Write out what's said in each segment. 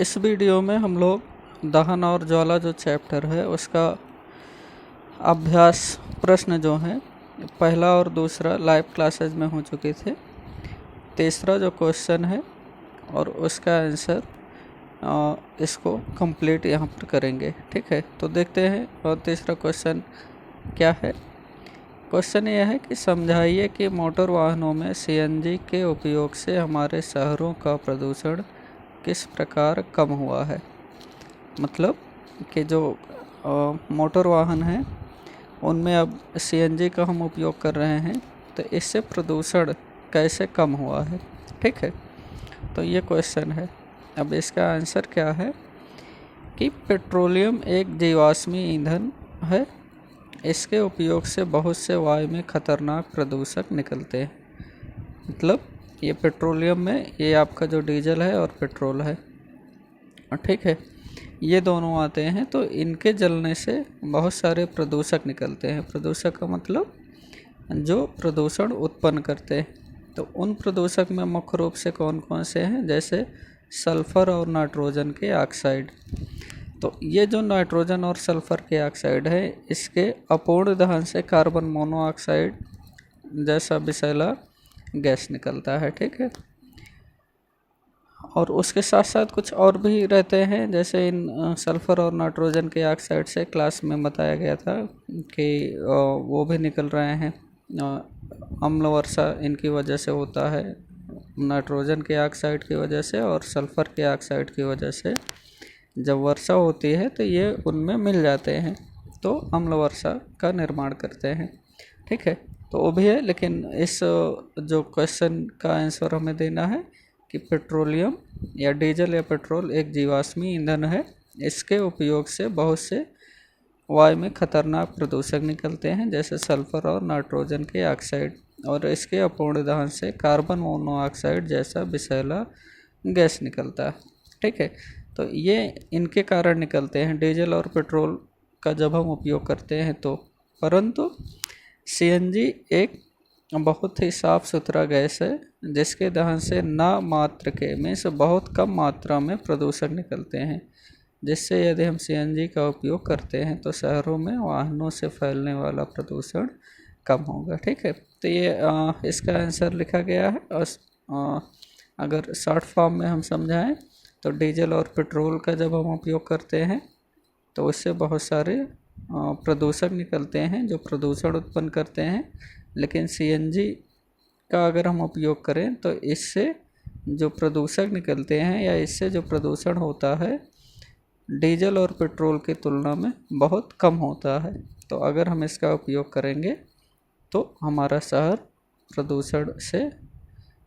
इस वीडियो में हम लोग दहन और ज्वाला जो चैप्टर है उसका अभ्यास प्रश्न जो हैं पहला और दूसरा लाइव क्लासेस में हो चुके थे। तीसरा जो क्वेश्चन है और उसका आंसर इसको कंप्लीट यहाँ पर करेंगे। ठीक है, तो देखते हैं। और तीसरा क्वेश्चन क्या है? क्वेश्चन यह है कि समझाइए कि मोटर वाहनों में सीएनजी के उपयोग से हमारे शहरों का प्रदूषण किस प्रकार कम हुआ है। मतलब कि जो मोटर वाहन हैं उनमें अब सीएनजी का हम उपयोग कर रहे हैं, तो इससे प्रदूषण कैसे कम हुआ है। ठीक है, तो ये क्वेश्चन है। अब इसका आंसर क्या है कि पेट्रोलियम एक जीवाश्मी ईंधन है। इसके उपयोग से बहुत से वायु में खतरनाक प्रदूषक निकलते हैं। मतलब ये पेट्रोलियम में ये आपका जो डीजल है और पेट्रोल है, ठीक है, ये दोनों आते हैं, तो इनके जलने से बहुत सारे प्रदूषक निकलते हैं। प्रदूषक का मतलब जो प्रदूषण उत्पन्न करते हैं। तो उन प्रदूषक में मुख्य रूप से कौन कौन से हैं, जैसे सल्फ़र और नाइट्रोजन के ऑक्साइड। तो ये जो नाइट्रोजन और सल्फ़र के ऑक्साइड है, इसके अपूर्ण दहन से कार्बन मोनोऑक्साइड जैसा विषैला गैस निकलता है। ठीक है, और उसके साथ साथ कुछ और भी रहते हैं, जैसे इन सल्फ़र और नाइट्रोजन के ऑक्साइड से क्लास में बताया गया था कि वो भी निकल रहे हैं। अम्ल वर्षा इनकी वजह से होता है, नाइट्रोजन के ऑक्साइड की वजह से और सल्फ़र के ऑक्साइड की वजह से जब वर्षा होती है तो ये उनमें मिल जाते हैं, तो अम्ल वर्षा का निर्माण करते हैं। ठीक है, तो वो भी है, लेकिन इस जो क्वेश्चन का आंसर हमें देना है कि पेट्रोलियम या डीजल या पेट्रोल एक जीवाश्मी ईंधन है। इसके उपयोग से बहुत से वायु में खतरनाक प्रदूषक निकलते हैं, जैसे सल्फ़र और नाइट्रोजन के ऑक्साइड, और इसके अपूर्ण दहन से कार्बन मोनोऑक्साइड जैसा विषैला गैस निकलता है। ठीक है, तो ये इनके कारण निकलते हैं, डीजल और पेट्रोल का जब हम उपयोग करते हैं तो। परंतु सीएनजी एक बहुत ही साफ़ सुथरा गैस है, जिसके दहन से ना मात्र के में से बहुत कम मात्रा में प्रदूषक निकलते हैं, जिससे यदि हम सीएनजी का उपयोग करते हैं तो शहरों में वाहनों से फैलने वाला प्रदूषण कम होगा। ठीक है, तो ये इसका आंसर लिखा गया है। और अगर शॉर्ट फॉर्म में हम समझाएं तो डीजल और पेट्रोल का जब हम उपयोग करते हैं तो उससे बहुत सारे प्रदूषक निकलते हैं जो प्रदूषण उत्पन्न करते हैं। लेकिन सीएनजी का अगर हम उपयोग करें तो इससे जो प्रदूषक निकलते हैं या इससे जो प्रदूषण होता है डीजल और पेट्रोल की तुलना में बहुत कम होता है। तो अगर हम इसका उपयोग करेंगे तो हमारा शहर प्रदूषण से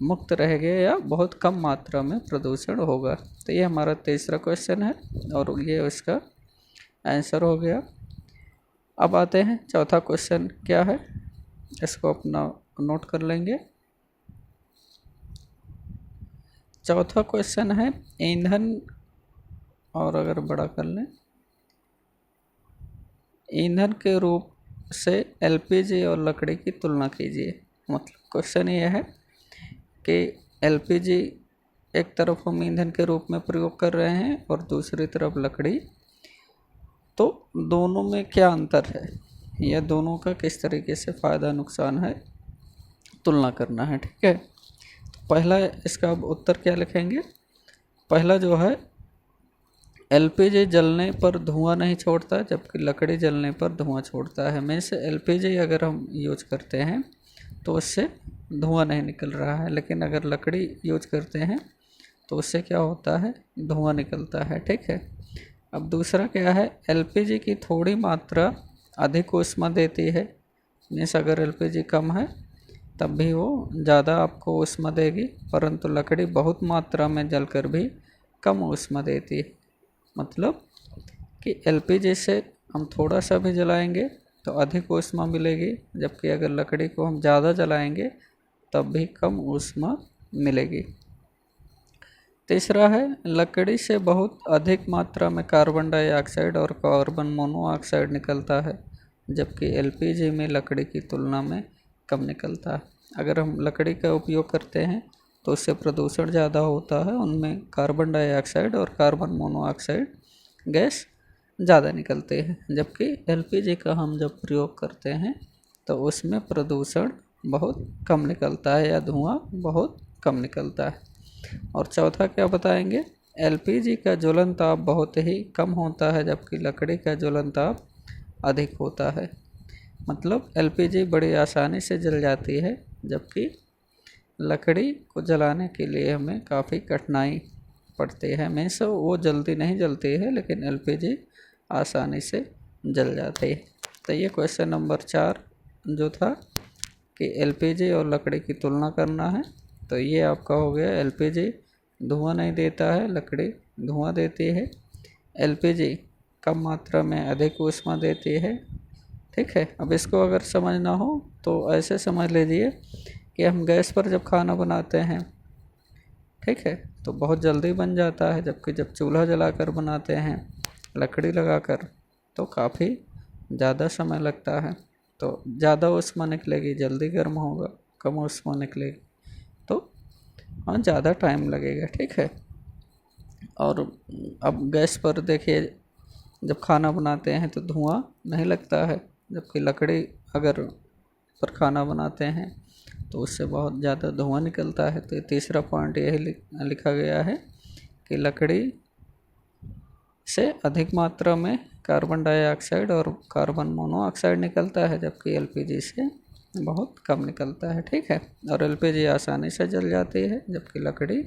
मुक्त रहेगा या बहुत कम मात्रा में प्रदूषण होगा। तो ये हमारा तीसरा क्वेश्चन है और ये उसका आंसर हो गया। अब आते हैं चौथा क्वेश्चन क्या है, इसको अपना नोट कर लेंगे। चौथा क्वेश्चन है ईंधन, और अगर बड़ा कर लें, ईंधन के रूप से एलपीजी और लकड़ी की तुलना कीजिए। मतलब क्वेश्चन ये है कि एलपीजी एक तरफ हम ईंधन के रूप में प्रयोग कर रहे हैं और दूसरी तरफ लकड़ी, तो दोनों में क्या अंतर है या दोनों का किस तरीके से फ़ायदा नुकसान है, तुलना करना है। ठीक है, तो पहला इसका अब उत्तर क्या लिखेंगे। पहला जो है, एलपीजी जलने पर धुआं नहीं छोड़ता जबकि लकड़ी जलने पर धुआं छोड़ता है। में से एलपीजी अगर हम यूज करते हैं तो उससे धुआं नहीं निकल रहा है, लेकिन अगर लकड़ी यूज करते हैं तो उससे क्या होता है, धुआं निकलता है। ठीक है, अब दूसरा क्या है, एलपीजी की थोड़ी मात्रा अधिक ऊष्मा देती है। मीन्स अगर एलपीजी कम है तब भी वो ज़्यादा आपको ऊष्मा देगी, परंतु लकड़ी बहुत मात्रा में जलकर भी कम ऊष्मा देती है। मतलब कि एलपीजी से हम थोड़ा सा भी जलाएंगे तो अधिक ऊष्मा मिलेगी, जबकि अगर लकड़ी को हम ज़्यादा जलाएंगे तब भी कम ऊष्मा मिलेगी। तीसरा है, लकड़ी से बहुत अधिक मात्रा में कार्बन डाइऑक्साइड और कार्बन मोनोऑक्साइड निकलता है, जबकि एलपीजी में लकड़ी की तुलना में कम निकलता है। अगर हम लकड़ी का उपयोग करते हैं तो उससे प्रदूषण ज़्यादा होता है, उनमें कार्बन डाइऑक्साइड और कार्बन मोनोऑक्साइड गैस ज़्यादा निकलते हैं। जबकि एलपीजी का हम जब प्रयोग करते हैं तो उसमें प्रदूषण बहुत कम निकलता है या धुआं बहुत कम निकलता है। और चौथा क्या बताएंगे, एलपीजी का ज्वलन ताप बहुत ही कम होता है जबकि लकड़ी का ज्वलन ताप अधिक होता है। मतलब एलपीजी बड़ी आसानी से जल जाती है जबकि लकड़ी को जलाने के लिए हमें काफ़ी कठिनाई पड़ती है। मीन्स वो जल्दी नहीं जलती है लेकिन एलपीजी आसानी से जल जाती है। तो ये क्वेश्चन नंबर 4 जो था कि एलपीजी और लकड़ी की तुलना करना है, तो ये आपका हो गया। एलपीजी धुआं नहीं देता है, लकड़ी धुआं देती है। एलपीजी कम मात्रा में अधिक ऊष्मा देती है। ठीक है, अब इसको अगर समझना हो तो ऐसे समझ लीजिए कि हम गैस पर जब खाना बनाते हैं, ठीक है, तो बहुत जल्दी बन जाता है, जबकि जब चूल्हा जलाकर बनाते हैं लकड़ी लगाकर तो काफ़ी ज़्यादा समय लगता है। तो ज़्यादा ऊष्मा निकलेगी, जल्दी गर्म होगा, कम ऊष्मा निकलेगी तो हाँ ज़्यादा टाइम लगेगा। ठीक है, और अब गैस पर देखिए जब खाना बनाते हैं तो धुआं नहीं लगता है, जबकि लकड़ी अगर पर खाना बनाते हैं तो उससे बहुत ज़्यादा धुआं निकलता है। तो तीसरा पॉइंट यही लिखा गया है कि लकड़ी से अधिक मात्रा में कार्बन डाइऑक्साइड और कार्बन मोनोऑक्साइड निकलता है जबकि एलपीजी से बहुत कम निकलता है। ठीक है, और एलपीजी आसानी से जल जाती है जबकि लकड़ी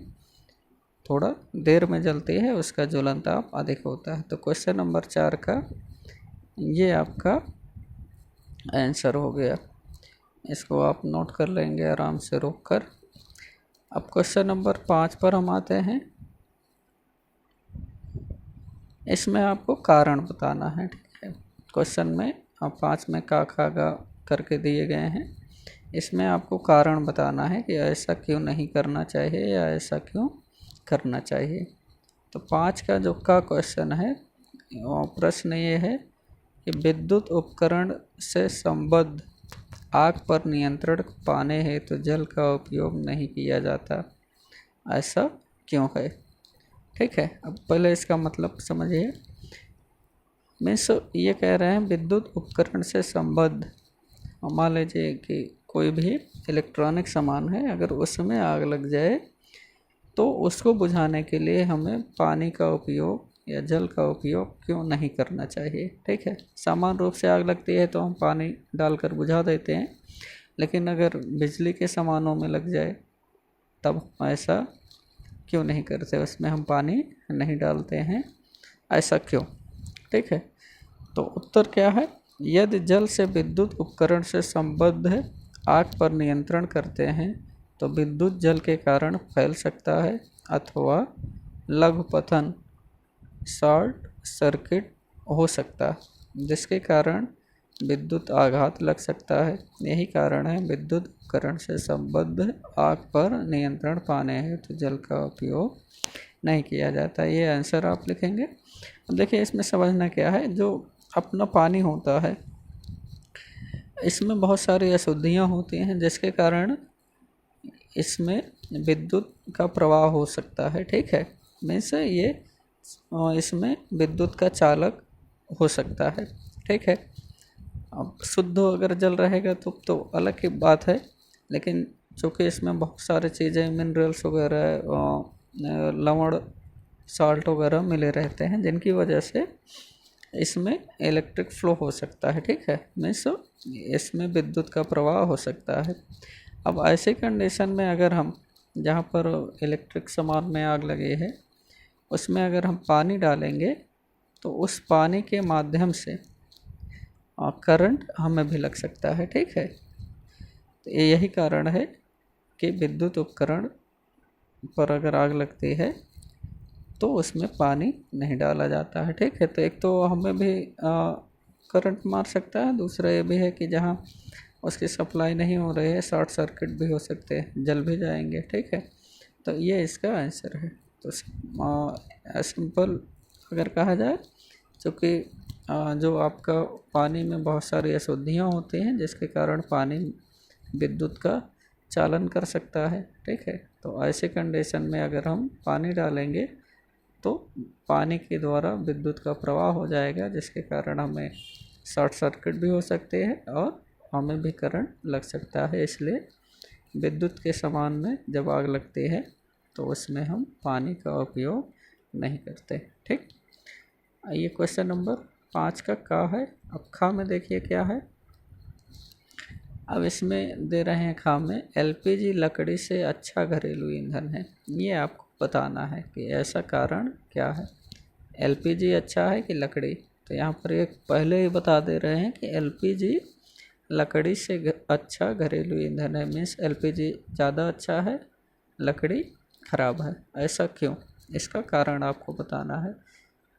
थोड़ा देर में जलती है, उसका ज्वलन ताप अधिक होता है। तो क्वेश्चन नंबर 4 का ये आपका आंसर हो गया। इसको आप नोट कर लेंगे आराम से रोक कर। अब क्वेश्चन नंबर 5 पर हम आते हैं। इसमें आपको कारण बताना है। ठीक है, क्वेश्चन में आप 5 में का खा गा करके दिए गए हैं, इसमें आपको कारण बताना है कि ऐसा क्यों नहीं करना चाहिए या ऐसा क्यों करना चाहिए। तो 5 का जो का क्वेश्चन है, प्रश्न ये है कि विद्युत उपकरण से संबद्ध आग पर नियंत्रण पाने हेतु तो जल का उपयोग नहीं किया जाता, ऐसा क्यों है। ठीक है, अब पहले इसका मतलब समझिए। मीन्स ये कह रहे हैं विद्युत उपकरण से संबद्ध, मान लीजिए कि कोई भी इलेक्ट्रॉनिक सामान है, अगर उसमें आग लग जाए तो उसको बुझाने के लिए हमें पानी का उपयोग या जल का उपयोग क्यों नहीं करना चाहिए। ठीक है, सामान्य रूप से आग लगती है तो हम पानी डालकर बुझा देते हैं, लेकिन अगर बिजली के सामानों में लग जाए तब ऐसा क्यों नहीं करते, उसमें हम पानी नहीं डालते हैं, ऐसा क्यों। ठीक है, तो उत्तर क्या है, यदि जल से विद्युत उपकरण से संबद्ध आग पर नियंत्रण करते हैं तो विद्युत जल के कारण फैल सकता है अथवा लघुपथन शॉर्ट सर्किट हो सकता है, जिसके कारण विद्युत आघात लग सकता है। यही कारण है विद्युत उपकरण से संबद्ध आग पर नियंत्रण पाने हेतु तो जल का उपयोग नहीं किया जाता। ये आंसर आप लिखेंगे। देखिए इसमें समझना क्या है, जो अपना पानी होता है इसमें बहुत सारी अशुद्धियाँ होती हैं जिसके कारण इसमें विद्युत का प्रवाह हो सकता है। ठीक है, मीन्स ये इसमें विद्युत का चालक हो सकता है। ठीक है, अब शुद्ध अगर जल रहेगा तो अलग की बात है, लेकिन चूँकि इसमें बहुत सारी चीज़ें मिनरल्स वगैरह लवण साल्ट वगैरह मिले रहते हैं जिनकी वजह से इसमें इलेक्ट्रिक फ्लो हो सकता है। ठीक है, मीन्स इसमें विद्युत का प्रवाह हो सकता है। अब ऐसे कंडीशन में अगर हम जहाँ पर इलेक्ट्रिक सामान में आग लगी है उसमें अगर हम पानी डालेंगे तो उस पानी के माध्यम से करंट हमें भी लग सकता है। ठीक है, तो यही कारण है कि विद्युत उपकरण पर अगर आग लगती है तो उसमें पानी नहीं डाला जाता है। ठीक है, तो एक तो हमें भी करंट मार सकता है, दूसरा ये भी है कि जहाँ उसकी सप्लाई नहीं हो रही है शॉर्ट सर्किट भी हो सकते हैं, जल भी जाएंगे। ठीक है, तो ये इसका आंसर है। तो सिंपल अगर कहा जाए, क्योंकि जो आपका पानी में बहुत सारी अशुद्धियाँ होती हैं जिसके कारण पानी विद्युत का चालन कर सकता है। ठीक है, तो तो ऐसे कंडीशन में अगर हम पानी डालेंगे तो पानी के द्वारा विद्युत का प्रवाह हो जाएगा, जिसके कारण हमें शॉर्ट सर्किट भी हो सकते हैं और हमें भी करंट लग सकता है। इसलिए विद्युत के सामान में जब आग लगती है तो उसमें हम पानी का उपयोग नहीं करते। ठीक, ये क्वेश्चन नंबर 5 का है। अब खा में देखिए क्या है। अब इसमें दे रहे हैं खा में एलपीजी लकड़ी से अच्छा घरेलू ईंधन है। ये आपको बताना है कि ऐसा कारण क्या है। एलपीजी अच्छा है कि लकड़ी? तो यहाँ पर एक पहले ही बता दे रहे हैं कि एलपीजी लकड़ी से अच्छा घरेलू ईंधन है। मीन्स एलपीजी ज़्यादा अच्छा है, लकड़ी खराब है। ऐसा क्यों? इसका कारण आपको बताना है।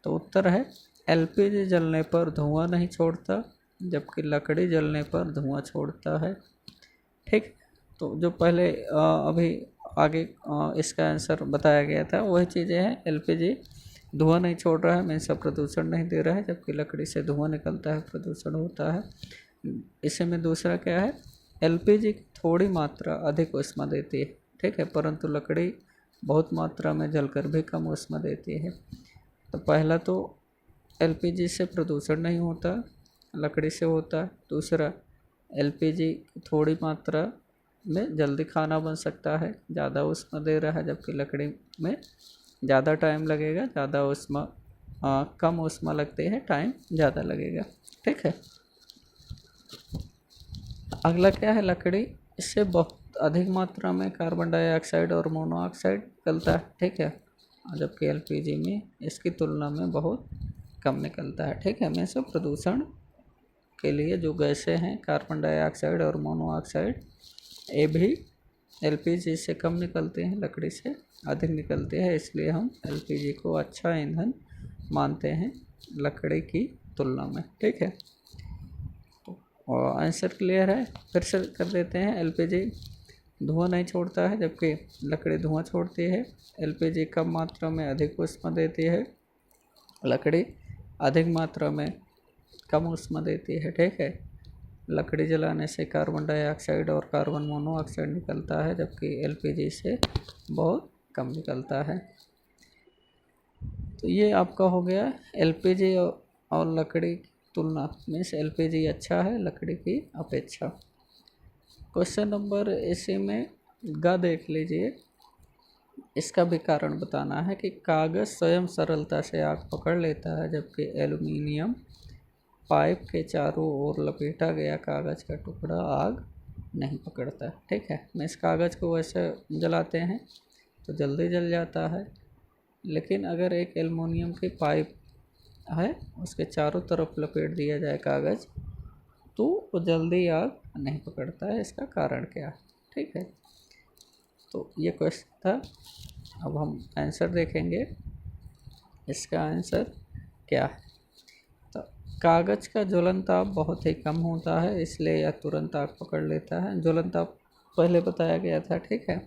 तो उत्तर है एलपीजी जलने पर धुआं नहीं छोड़ता, जबकि लकड़ी जलने पर धुआं छोड़ता है। ठीक, तो जो पहले अभी आगे इसका आंसर बताया गया था वही चीज़ें हैं। एलपीजी धुआं नहीं छोड़ रहा है, मीन्स प्रदूषण नहीं दे रहा है, जबकि लकड़ी से धुआं निकलता है, प्रदूषण होता है। इसी में दूसरा क्या है, एलपीजी की थोड़ी मात्रा अधिक ऊष्मा देती है, ठीक है, परंतु लकड़ी बहुत मात्रा में जलकर भी कम ऊष्मा देती है। तो पहला तो एलपीजी से प्रदूषण नहीं होता, लकड़ी से होता है। दूसरा, एलपीजी थोड़ी मात्रा में जल्दी खाना बन सकता है, ज़्यादा ऊष्मा दे रहा है, जबकि लकड़ी में ज़्यादा टाइम लगेगा, ज़्यादा ऊष्मा कम ऊष्मा लगती है, टाइम ज़्यादा लगेगा। ठीक है, अगला क्या है, लकड़ी इससे बहुत अधिक मात्रा में कार्बन डाइऑक्साइड और मोनोऑक्साइड निकलता है। ठीक है, जबकि एलपीजी में इसकी तुलना में बहुत कम निकलता है। ठीक है, में से प्रदूषण के लिए जो गैसें हैं कार्बन डाइऑक्साइड और मोनोऑक्साइड, ये भी एलपीजी से कम निकलते हैं, लकड़ी से अधिक निकलते हैं। इसलिए हम एलपीजी को अच्छा ईंधन मानते हैं लकड़ी की तुलना में। ठीक है, और आंसर क्लियर है, फिर से कर देते हैं। एलपीजी धुआं नहीं छोड़ता है, जबकि लकड़ी धुआं छोड़ती है। एलपीजी कम मात्रा में अधिक ऊष्मा देती है, लकड़ी अधिक मात्रा में कम ऊष्मा देती है। ठीक है, लकड़ी जलाने से कार्बन डाइऑक्साइड और कार्बन मोनोऑक्साइड निकलता है, जबकि एलपीजी से बहुत कम निकलता है। तो ये आपका हो गया एलपीजी और लकड़ी की तुलना। मीन्स एलपीजी अच्छा है लकड़ी की अपेक्षा। क्वेश्चन नंबर इसी में देख लीजिए, इसका भी कारण बताना है कि कागज़ स्वयं सरलता से आग पकड़ लेता है, जबकि एल्युमिनियम पाइप के चारों ओर लपेटा गया कागज़ का टुकड़ा आग नहीं पकड़ता। ठीक है, मैं इस कागज़ को वैसे जलाते हैं तो जल्दी जल जाता है, लेकिन अगर एक एल्युमिनियम की पाइप है उसके चारों तरफ लपेट दिया जाए कागज़ तो वो जल्दी आग नहीं पकड़ता है। इसका कारण क्या है? ठीक है, तो ये क्वेश्चन था। अब हम आंसर देखेंगे, इसका आंसर क्या है। तो कागज़ का ज्वलन ताप बहुत ही कम होता है, इसलिए यह तुरंत आग पकड़ लेता है। ज्वलन ताप पहले बताया गया था। ठीक है,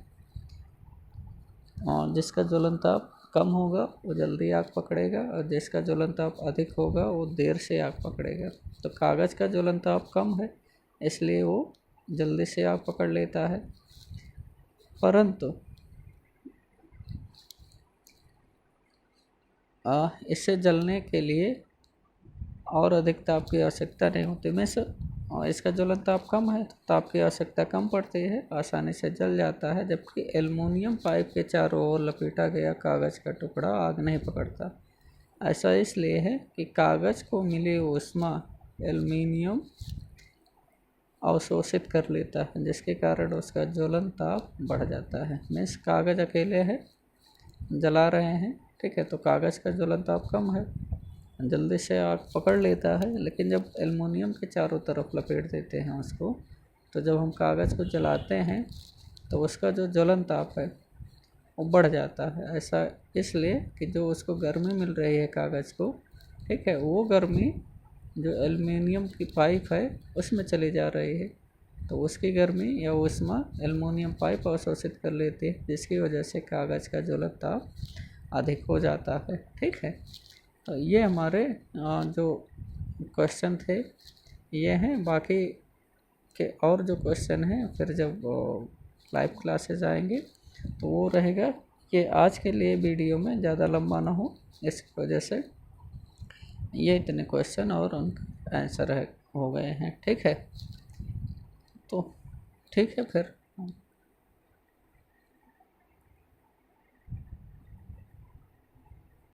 और जिसका ज्वलन ताप कम होगा वो जल्दी आग पकड़ेगा, और जिसका ज्वलन ताप अधिक होगा वो देर से आग पकड़ेगा। तो कागज़ का ज्वलन ताप कम है, इसलिए वो जल्दी से आग पकड़ लेता है, परंतु इसे जलने के लिए और अधिक ताप की आवश्यकता नहीं होती। में से इसका ज्वलन ताप कम है तो ताप की आवश्यकता कम पड़ती है, आसानी से जल जाता है, जबकि एल्युमिनियम पाइप के चारों ओर लपेटा गया कागज़ का टुकड़ा आग नहीं पकड़ता। ऐसा इसलिए है कि कागज़ को मिली ऊष्मा एल्युमिनियम अवशोषित कर लेता है, जिसके कारण उसका ज्वलन ताप बढ़ जाता है। मीन्स कागज़ अकेले है, जला रहे हैं, ठीक है, तो कागज़ का ज्वलन ताप कम है, जल्दी से आग पकड़ लेता है, लेकिन जब एल्युमिनियम के चारों तरफ लपेट देते हैं उसको, तो जब हम कागज़ को जलाते हैं तो उसका जो ज्वलन ताप है वो बढ़ जाता है। ऐसा इसलिए कि जो उसको गर्मी मिल रही है कागज़ को, ठीक है, वो गर्मी जो एल्युमिनियम की पाइप है उसमें चली जा रही है, तो उसकी गर्मी या ऊष्मा एल्युमिनियम पाइप अवशोषित कर लेती है, जिसकी वजह से कागज़ का ज्वलन ताप अधिक हो जाता है। ठीक है, तो ये हमारे जो क्वेश्चन थे ये हैं। बाकी के और जो क्वेश्चन हैं फिर जब लाइव क्लासेस आएंगे तो वो रहेगा कि आज के लिए वीडियो में ज़्यादा लंबा ना हो, इसकी वजह से ये इतने क्वेश्चन और उनका आंसर हो गए हैं। ठीक है, तो ठीक है फिर।